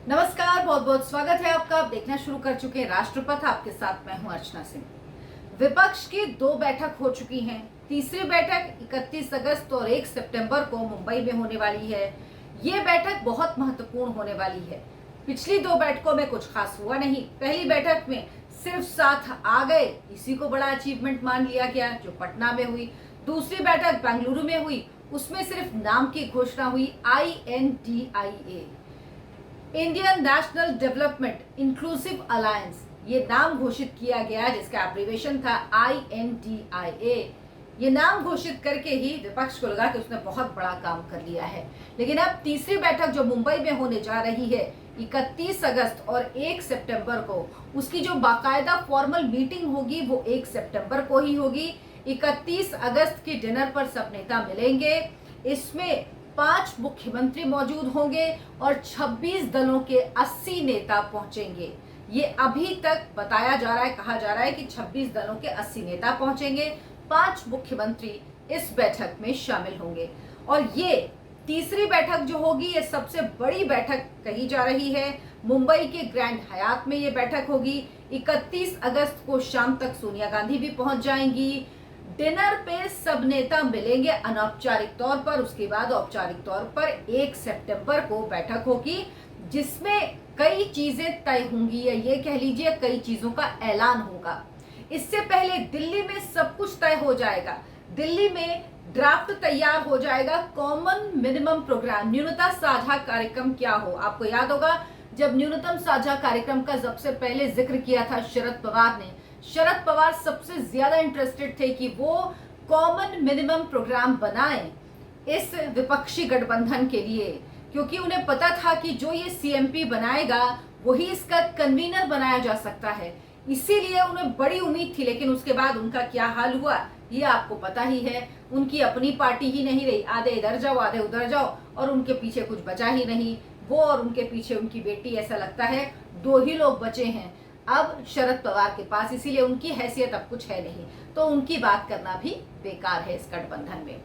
नमस्कार, बहुत बहुत स्वागत है आपका। आप देखना शुरू कर चुके हैं राष्ट्रपथ। आपके साथ मैं हूं अर्चना सिंह। विपक्ष की 2 बैठक हो चुकी हैं। तीसरी बैठक 31 अगस्त और 1 सितंबर को मुंबई में होने वाली है। ये बैठक बहुत महत्वपूर्ण होने वाली है। पिछली 2 बैठकों में कुछ खास हुआ नहीं। पहली बैठक में सिर्फ साथ आ गए, इसी को बड़ा अचीवमेंट मान लिया गया, जो पटना में हुई। दूसरी बैठक बेंगलुरु में हुई, उसमें सिर्फ नाम की घोषणा हुई, INDIA, Indian national development inclusive alliance, ये नाम घोषित किया गया, जिसका एब्रीविएशन था INDIA। ये नाम घोषित करके ही विपक्ष को लगा कि उसने बहुत बड़ा काम कर लिया है। लेकिन अब तीसरी बैठक जो मुंबई में होने जा रही है 31 अगस्त और 1 सितंबर को, उसकी जो बाकायदा फॉर्मल मीटिंग होगी वो 1 सितंबर को ही होगी। 31 अगस्त की डिनर पर सब नेता मिलेंगे। इसमें 5 मुख्यमंत्री मौजूद होंगे और 26 दलों के 80 नेता पहुंचेंगे। ये अभी तक बताया जा रहा है, कहा जा रहा है कि 26 दलों के 80 नेता पहुंचेंगे, 5 मुख्यमंत्री इस बैठक में शामिल होंगे। और ये तीसरी बैठक जो होगी, ये सबसे बड़ी बैठक कही जा रही है। मुंबई के ग्रैंड हयात में ये बैठक होगी। 31 अगस्त को शाम तक सोनिया गांधी भी पहुंच जाएंगी। डिनर पे सब नेता मिलेंगे अनौपचारिक तौर पर। उसके बाद औपचारिक तौर पर 1 सितंबर को बैठक होगी, जिसमें कई चीजें तय होंगी, या ये कह लीजिए कई चीजों का ऐलान होगा। इससे पहले दिल्ली में सब कुछ तय हो जाएगा। दिल्ली में ड्राफ्ट तैयार हो जाएगा। कॉमन मिनिमम प्रोग्राम, न्यूनतम साझा कार्यक्रम क्या हो। आपको याद होगा जब न्यूनतम साझा कार्यक्रम का सबसे पहले जिक्र किया था शरद पवार ने, शरद पवार सबसे ज्यादा इंटरेस्टेड थे कि वो कॉमन मिनिमम प्रोग्राम बनाएं इस विपक्षी गठबंधन के लिए, क्योंकि उन्हें पता था कि जो ये CMP बनाएगा वही इसका कन्वीनर बनाया जा सकता है। इसीलिए उन्हें बड़ी उम्मीद थी। लेकिन उसके बाद उनका क्या हाल हुआ ये आपको पता ही है। उनकी अपनी पार्टी ही नहीं रही, आधे इधर जाओ आधे उधर जाओ, और उनके पीछे कुछ बचा ही नहीं। वो और उनके पीछे उनकी बेटी, ऐसा लगता है 2 ही लोग बचे हैं अब शरद पवार के पास। इसीलिए उनकी हैसियत अब कुछ है नहीं, तो उनकी बात करना भी बेकार है इस गठबंधन में।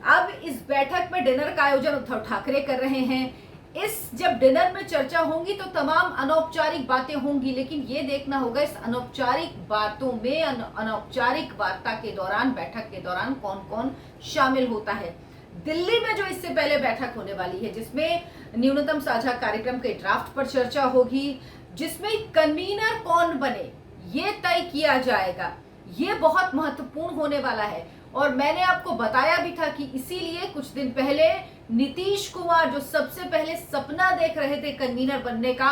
अब इस बैठक में डिनर का आयोजन उद्धव ठाकरे कर रहे हैं। जब डिनर में चर्चा होगी तो तमाम अनौपचारिक बातें होंगी, लेकिन ये देखना होगा इस अनौपचारिक बातों में, अनौपचारिक वार्ता के दौरान, बैठक के दौरान कौन कौन शामिल होता है। दिल्ली में जो इससे पहले बैठक होने वाली है, जिसमें न्यूनतम साझा कार्यक्रम के ड्राफ्ट पर चर्चा होगी, जिसमें कन्वीनर कौन बने ये तय किया जाएगा। ये बहुत महत्वपूर्ण होने वाला है। और मैंने आपको बताया भी था कि इसीलिए कुछ दिन पहले नीतीश कुमार, जो सबसे पहले सपना देख रहे थे कन्वीनर बनने का,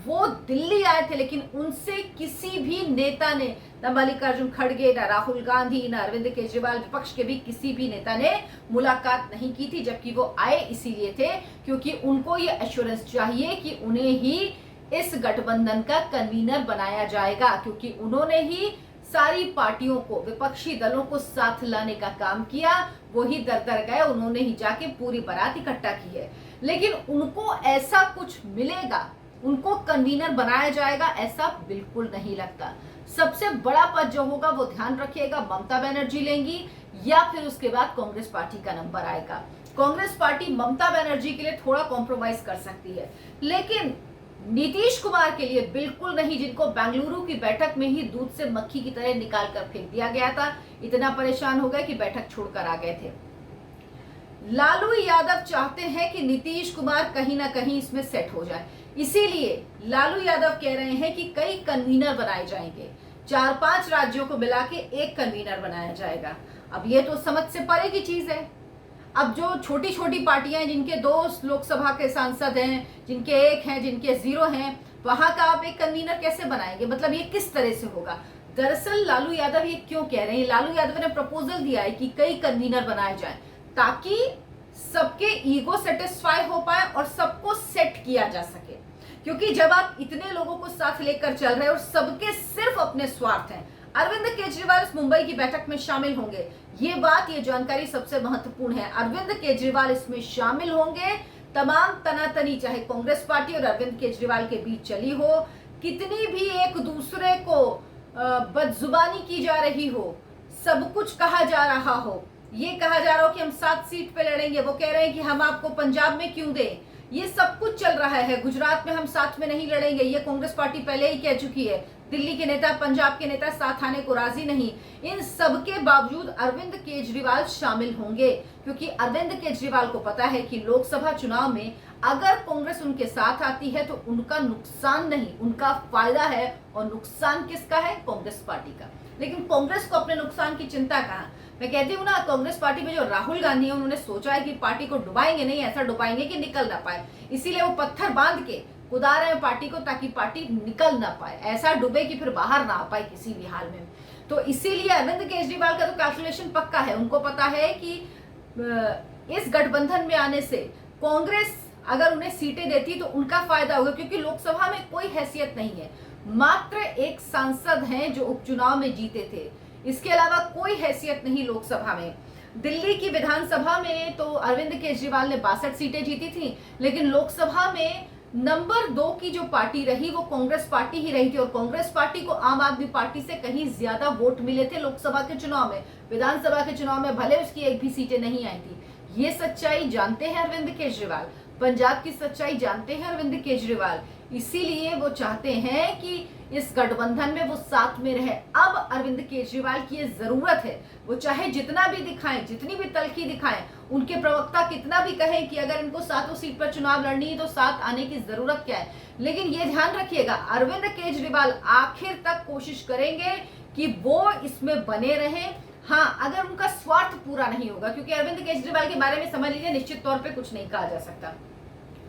वो दिल्ली आए थे। लेकिन उनसे किसी भी नेता ने, न मल्लिकार्जुन खड़गे, न राहुल गांधी, न अरविंद केजरीवाल, विपक्ष के भी किसी भी नेता ने मुलाकात नहीं की थी। जबकि वो आए इसीलिए थे क्योंकि उनको ये एश्योरेंस चाहिए कि उन्हें ही इस गठबंधन का कन्वीनर बनाया जाएगा, क्योंकि उन्होंने ही सारी पार्टियों को, विपक्षी दलों को साथ लाने का काम किया। वो ही दर दर गए, उन्होंने ही जाके पूरी बारात इकट्ठा की है। लेकिन उनको ऐसा कुछ मिलेगा, उनको कन्वीनर बनाया जाएगा, ऐसा बिल्कुल नहीं लगता। सबसे बड़ा पद जो होगा वो, ध्यान रखिएगा, ममता बनर्जी लेंगी, या फिर उसके बाद कांग्रेस पार्टी का नंबर आएगा। कांग्रेस पार्टी ममता बनर्जी के लिए थोड़ा कॉम्प्रोमाइज कर सकती है, लेकिन नीतीश कुमार के लिए बिल्कुल नहीं, जिनको बेंगलुरु की बैठक में ही दूध से मक्खी की तरह निकाल कर फेंक दिया गया था। इतना परेशान हो गए कि बैठक छोड़कर आ गए थे। लालू यादव चाहते हैं कि नीतीश कुमार कहीं ना कहीं इसमें सेट हो जाए। इसीलिए लालू यादव कह रहे हैं कि कई कन्वीनर बनाए जाएंगे, 4-5 राज्यों को मिला के एक कन्वीनर बनाया जाएगा। अब ये तो समझ से परे की चीज है। अब जो छोटी छोटी पार्टियां हैं, जिनके 2 लोकसभा के सांसद हैं, जिनके 1 हैं, जिनके 0 हैं, वहां का आप एक कन्वीनर कैसे बनाएंगे? मतलब ये किस तरह से होगा? दरअसल लालू यादव ये क्यों कह रहे हैं? लालू यादव ने प्रपोजल दिया है कि कई कन्वीनर बनाए जाएं, ताकि सबके ईगो सेटिस्फाई हो पाए और सबको सेट किया जा सके। क्योंकि जब आप इतने लोगों को साथ लेकर चल रहे हैं और सबके सिर्फ अपने स्वार्थ हैं। अरविंद केजरीवाल इस मुंबई की बैठक में शामिल होंगे, ये बात, ये जानकारी सबसे महत्वपूर्ण है। अरविंद केजरीवाल इसमें शामिल होंगे। तमाम तनातनी चाहे कांग्रेस पार्टी और अरविंद केजरीवाल के बीच चली हो, कितनी भी एक दूसरे को बदजुबानी की जा रही हो, सब कुछ कहा जा रहा हो, ये कहा जा रहा हो कि हम 7 सीट पे लड़ेंगे, वो कह रहे हैं कि हम आपको पंजाब में क्यों दें, ये सब कुछ चल रहा है। गुजरात में हम साथ में नहीं लड़ेंगे, ये कांग्रेस पार्टी पहले ही कह चुकी है। दिल्ली के नेता, पंजाब के नेता साथ आने को राजी नहीं। इन सब के बावजूद अरविंद केजरीवाल शामिल होंगे, क्योंकि अरविंद केजरीवाल को पता है कि लोकसभा चुनाव में अगर कांग्रेस उनके साथ आती है तो उनका नुकसान नहीं, उनका फायदा है। और नुकसान किसका है? कांग्रेस पार्टी का। लेकिन कांग्रेस को अपने नुकसान की चिंता कहाँ? मैं कहती हूँ ना, कांग्रेस पार्टी में जो राहुल गांधी है, उन्होंने सोचा है कि पार्टी को डुबाएंगे नहीं, ऐसा डुबाएंगे कि निकल ना पाए। इसीलिए वो पत्थर बांध के कुदा रहे हैं पार्टी को, ताकि पार्टी निकल ना पाए, ऐसा डूबे कि फिर बाहर ना आ पाए किसी भी हाल में। तो इसीलिए अरविंद केजरीवाल का तो कैलकुलेशन पक्का है। उनको पता है कि इस गठबंधन में आने से कांग्रेस अगर उन्हें सीटें देती तो उनका फायदा होगा, क्योंकि लोकसभा में कोई हैसियत नहीं है। मात्र एक सांसद हैं जो उपचुनाव में जीते थे, इसके अलावा कोई हैसियत नहीं लोकसभा में। दिल्ली की विधानसभा में तो अरविंद केजरीवाल ने 62 सीटें जीती थी, लेकिन लोकसभा में नंबर 2 की जो पार्टी रही वो कांग्रेस पार्टी ही रही थी। और कांग्रेस पार्टी को आम आदमी पार्टी से कहीं ज्यादा वोट मिले थे लोकसभा के चुनाव में। विधानसभा के चुनाव में भले उसकी एक भी सीटें नहीं आई थी। ये सच्चाई जानते हैं अरविंद केजरीवाल, पंजाब की सच्चाई जानते हैं अरविंद केजरीवाल। इसीलिए वो चाहते हैं कि इस गठबंधन में वो साथ में रहे। अब अरविंद केजरीवाल की ये जरूरत है। वो चाहे जितना भी दिखाएं, जितनी भी तल्खी दिखाएं, उनके प्रवक्ता कितना भी कहें कि अगर इनको सातों सीट पर चुनाव लड़नी है तो साथ आने की जरूरत क्या है, लेकिन ये ध्यान रखिएगा, अरविंद केजरीवाल आखिर तक कोशिश करेंगे कि वो इसमें बने रहे। हाँ, अगर उनका स्वार्थ पूरा नहीं होगा, क्योंकि अरविंद केजरीवाल के बारे में समझ लीजिए निश्चित तौर पे कुछ नहीं कहा जा सकता।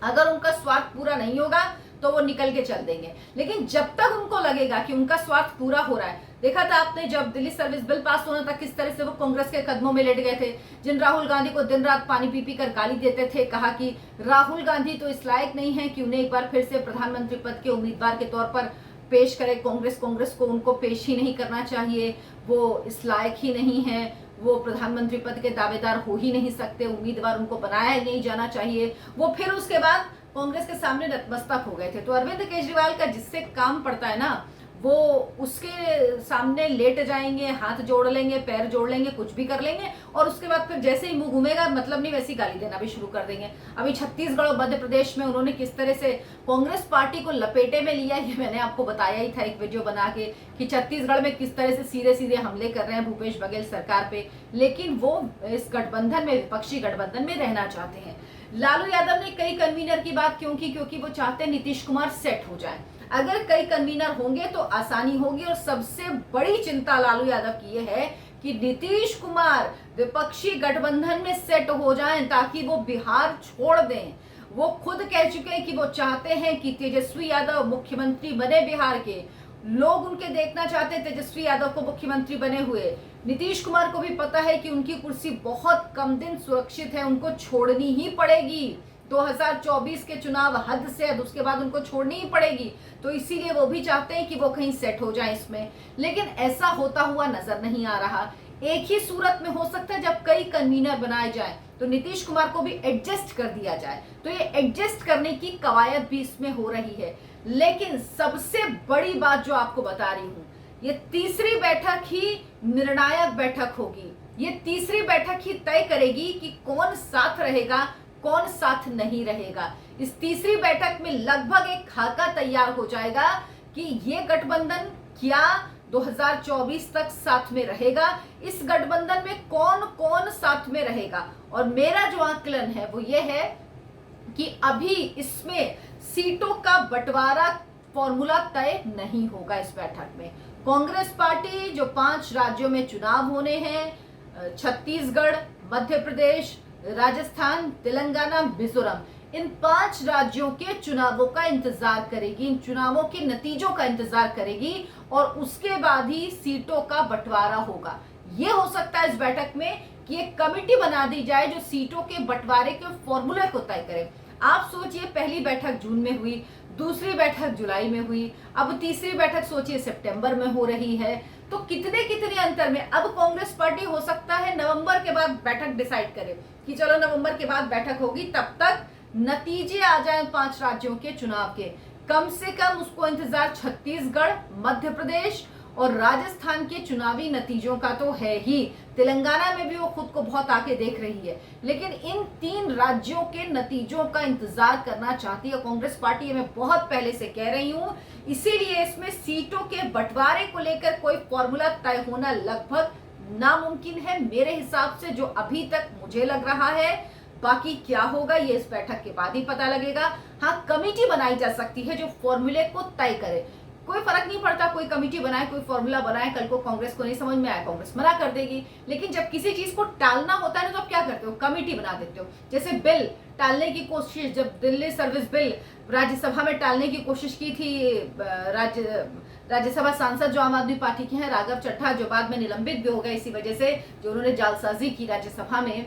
अगर उनका स्वार्थ पूरा नहीं होगा तो वो निकल के चल देंगे। लेकिन जब तक उनको लगेगा कि उनका स्वार्थ पूरा हो रहा है, देखा था आपने जब दिल्ली सर्विस बिल पास होना था किस तरह से वो कांग्रेस के कदमों में लेट गए थे। जिन राहुल गांधी को दिन रात पानी पी पी कर गाली देते थे, कहा कि राहुल गांधी तो इस लायक नहीं है कि उन्हें एक बार फिर से प्रधानमंत्री पद के उम्मीदवार के तौर पर पेश करे। कांग्रेस को उनको पेश ही नहीं करना चाहिए, वो इस लायक ही नहीं है, वो प्रधानमंत्री पद के दावेदार हो ही नहीं सकते, उम्मीदवार उनको बनाया ही नहीं जाना चाहिए। वो फिर उसके बाद कांग्रेस के सामने नतमस्तक हो गए थे। तो अरविंद केजरीवाल का जिससे काम पड़ता है ना, वो उसके सामने लेट जाएंगे, हाथ जोड़ लेंगे, पैर जोड़ लेंगे, कुछ भी कर लेंगे, और उसके बाद फिर जैसे ही मुंह घूमेगा, मतलब नहीं वैसी गाली देना भी शुरू कर देंगे। अभी छत्तीसगढ़ और मध्य प्रदेश में उन्होंने किस तरह से कांग्रेस पार्टी को लपेटे में लिया, ये मैंने आपको बताया ही था एक वीडियो बना के, कि छत्तीसगढ़ में किस तरह से सीधे सीधे हमले कर रहे हैं भूपेश बघेल सरकार पे। लेकिन वो इस गठबंधन में, विपक्षी गठबंधन में रहना चाहते हैं। लालू यादव ने कई कन्वीनर की बात क्यों की? क्योंकि वो चाहते हैं नीतीश कुमार सेट हो जाए। अगर कई कन्वीनर होंगे तो आसानी होगी। और सबसे बड़ी चिंता लालू यादव की यह है कि नीतीश कुमार विपक्षी गठबंधन में सेट हो जाएं, ताकि वो बिहार छोड़ दें। वो खुद कह चुके हैं कि वो चाहते हैं कि तेजस्वी यादव मुख्यमंत्री बने बिहार के। लोग उनके देखना चाहते हैं तेजस्वी यादव को मुख्यमंत्री बने हुए। नीतीश कुमार को भी पता है कि उनकी कुर्सी बहुत कम दिन सुरक्षित है, उनको छोड़नी ही पड़ेगी। 2024 के चुनाव हद से हद, उसके बाद उनको छोड़नी ही पड़ेगी। तो इसीलिए वो भी चाहते हैं कि वो कहीं सेट हो जाए इसमें। लेकिन ऐसा होता हुआ नजर नहीं आ रहा। एक ही सूरत में हो सकता है जब कई कन्वीनर बनाए जाए तो नीतीश कुमार को भी एडजस्ट कर दिया जाए। तो ये एडजस्ट करने की कवायद भी इसमें हो रही है। लेकिन सबसे बड़ी बात जो आपको बता रही हूं, ये तीसरी बैठक ही निर्णायक बैठक होगी। ये तीसरी बैठक ही तय करेगी कि कौन साथ रहेगा, कौन साथ नहीं रहेगा। इस तीसरी बैठक में लगभग एक खाका तैयार हो जाएगा कि ये गठबंधन क्या 2024 तक साथ में रहेगा, इस गठबंधन में कौन कौन साथ में रहेगा। और मेरा जो आकलन है वो ये है कि अभी इसमें सीटों का बंटवारा फॉर्मूला तय नहीं होगा। इस बैठक में कांग्रेस पार्टी जो 5 राज्यों में चुनाव होने हैं, छत्तीसगढ़, मध्य प्रदेश, राजस्थान, तेलंगाना, मिजोरम, इन 5 राज्यों के चुनावों का इंतजार करेगी, इन चुनावों के नतीजों का इंतजार करेगी, और उसके बाद ही सीटों का बंटवारा होगा। ये हो सकता है इस बैठक में कि एक कमेटी बना दी जाए जो सीटों के बंटवारे के फॉर्मूले को तय करे। आप सोचिए, पहली बैठक जून में हुई, दूसरी बैठक जुलाई में हुई, अब तीसरी बैठक सोचिए सितंबर में हो रही है। तो कितने कितने अंतर में अब कांग्रेस पार्टी हो सकता है नवंबर के बाद बैठक डिसाइड करे कि चलो नवंबर के बाद बैठक होगी, तब तक नतीजे आ जाए 5 राज्यों के चुनाव के। कम से कम उसको इंतजार छत्तीसगढ़, मध्य प्रदेश और राजस्थान के चुनावी नतीजों का तो है ही, तेलंगाना में भी वो खुद को बहुत आगे देख रही है, लेकिन इन 3 राज्यों के नतीजों का इंतजार करना चाहती है कांग्रेस पार्टी। मैं बहुत पहले से कह रही हूं, इसीलिए इसमें सीटों के बंटवारे को लेकर कोई फॉर्मूला तय होना लगभग नामुमकिन है मेरे हिसाब से, जो अभी तक मुझे लग रहा है। बाकी क्या होगा ये इस बैठक के बाद ही पता लगेगा। हाँ, कमेटी बनाई जा सकती है जो फॉर्मूले को तय करे, कोई फर्क नहीं पड़ता, कोई कमेटी बनाए, कोई फॉर्मूला बनाए, कल को कांग्रेस को नहीं समझ में आया, कांग्रेस मना कर देगी। लेकिन जब किसी चीज को टालना होता है ना, तो आप क्या करते हो, कमेटी बना देते हो। जैसे बिल टालने की कोशिश, जब दिल्ली सर्विस बिल राज्यसभा में टालने की कोशिश की थी राज्यसभा सांसद जो आम आदमी पार्टी के हैं, राघव चड्ढा, जो बाद में निलंबित भी हो गए इसी वजह से, जो उन्होंने जालसाजी की राज्यसभा में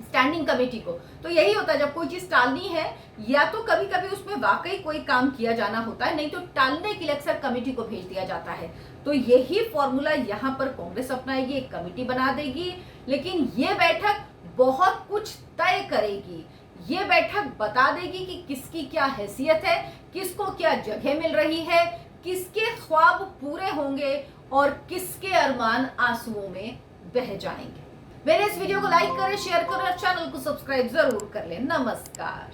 स्टैंडिंग कमेटी को। तो यही होता है, जब कोई चीज टालनी है या तो कभी कभी उसमें वाकई कोई काम किया जाना होता है, नहीं तो टालने के लिए अक्सर कमेटी को भेज दिया जाता है। तो यही फॉर्मूला यहाँ पर कांग्रेस अपनाएगी, एक कमेटी बना देगी। लेकिन ये बैठक बहुत कुछ तय करेगी, ये बैठक बता देगी कि किसकी क्या हैसियत है, किसको क्या जगह मिल रही है, किसके ख्वाब पूरे होंगे और किसके अरमान आंसुओं में बह जाएंगे। मेरे इस वीडियो को लाइक करें, शेयर करें और चैनल को सब्सक्राइब जरूर कर लें। नमस्कार।